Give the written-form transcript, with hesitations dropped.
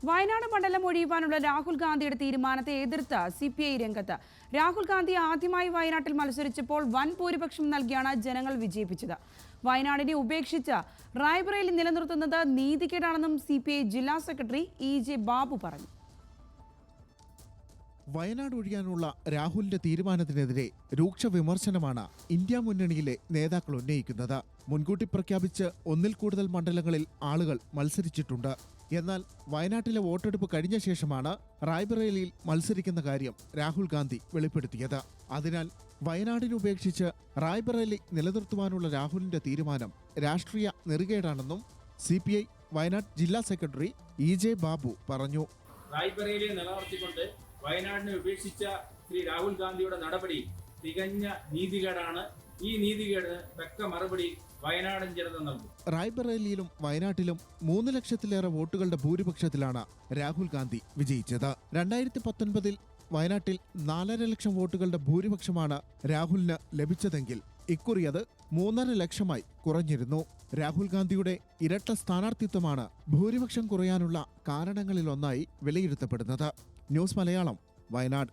വയനാട് മണ്ഡലം ഒഴിയുവാനുള്ള രാഹുൽ ഗാന്ധിയുടെ തീരുമാനത്തെ എതിർത്ത് സിപിഐ രംഗത്ത്. രാഹുൽ ഗാന്ധി ആദ്യമായി വയനാട്ടിൽ മത്സരിച്ചപ്പോൾ വൻ ഭൂരിപക്ഷം നൽകിയാണ് ജനങ്ങൾ വിജയിപ്പിച്ചത്. വയനാടിനെ ഉപേക്ഷിച്ച് റായ്ബറേലി നിലനിർത്തുന്നത് നീതികേടാണെന്നും സിപിഐ ജില്ലാ സെക്രട്ടറി ഇ.ജെ. ബാബു പറഞ്ഞു. വയനാട് ഒഴിയാനുള്ള രാഹുലിന്റെ തീരുമാനത്തിനെതിരെ രൂക്ഷ വിമർശനമാണ് ഇന്ത്യ മുന്നണിയിലെ നേതാക്കൾ ഉന്നയിക്കുന്നത്. മുൻകൂട്ടി പ്രഖ്യാപിച്ച് ഒന്നിൽ കൂടുതൽ മണ്ഡലങ്ങളിൽ ആളുകൾ മത്സരിച്ചിട്ടുണ്ട്. എന്നാൽ വയനാട്ടിലെ വോട്ടെടുപ്പ് കഴിഞ്ഞ ശേഷമാണ് റായ്ബറേലിയിൽ മത്സരിക്കുന്ന കാര്യം രാഹുൽ ഗാന്ധി വെളിപ്പെടുത്തിയത്. അതിനാൽ വയനാടിനുപേക്ഷിച്ച് റായ്ബറേലി നിലനിർത്തുവാനുള്ള രാഹുലിന്റെ തീരുമാനം രാഷ്ട്രീയ നെറുകേടാണെന്നും സിപിഐ വയനാട് ജില്ലാ സെക്രട്ടറി ഇ.ജെ. ബാബു പറഞ്ഞു. റായ്ബറേലിയെ നിലനിർത്തിക്കൊണ്ട് വയനാടിനെ ഉപേക്ഷിച്ച ശ്രീ രാഹുൽ ഗാന്ധിയുടെ നടപടി തികഞ്ഞ നീതികേടാണ്. ഈ നീതികേടിന് തക്ക മറുപടി വയനാടൻ ജനത നൽകും. റായ്ബറേലിയിലും വയനാട്ടിലും 3 ലക്ഷത്തിലേറെ വോട്ടുകളുടെ ഭൂരിപക്ഷത്തിലാണ് രാഹുൽ ഗാന്ധി വിജയിച്ചത്. 2019 വയനാട്ടിൽ 4.5 ലക്ഷം വോട്ടുകളുടെ ഭൂരിപക്ഷമാണ് രാഹുലിന് ലഭിച്ചതെങ്കിൽ ഇക്കുറി അത് 3.5 ലക്ഷമായി കുറഞ്ഞിരുന്നു. രാഹുൽ ഗാന്ധിയുടെ ഇരട്ട സ്ഥാനാർത്ഥിത്വമാണ് ഭൂരിപക്ഷം കുറയാനുള്ള കാരണങ്ങളിലൊന്നായി വിലയിരുത്തപ്പെടുന്നത്. ന്യൂസ് മലയാളം, വയനാട്.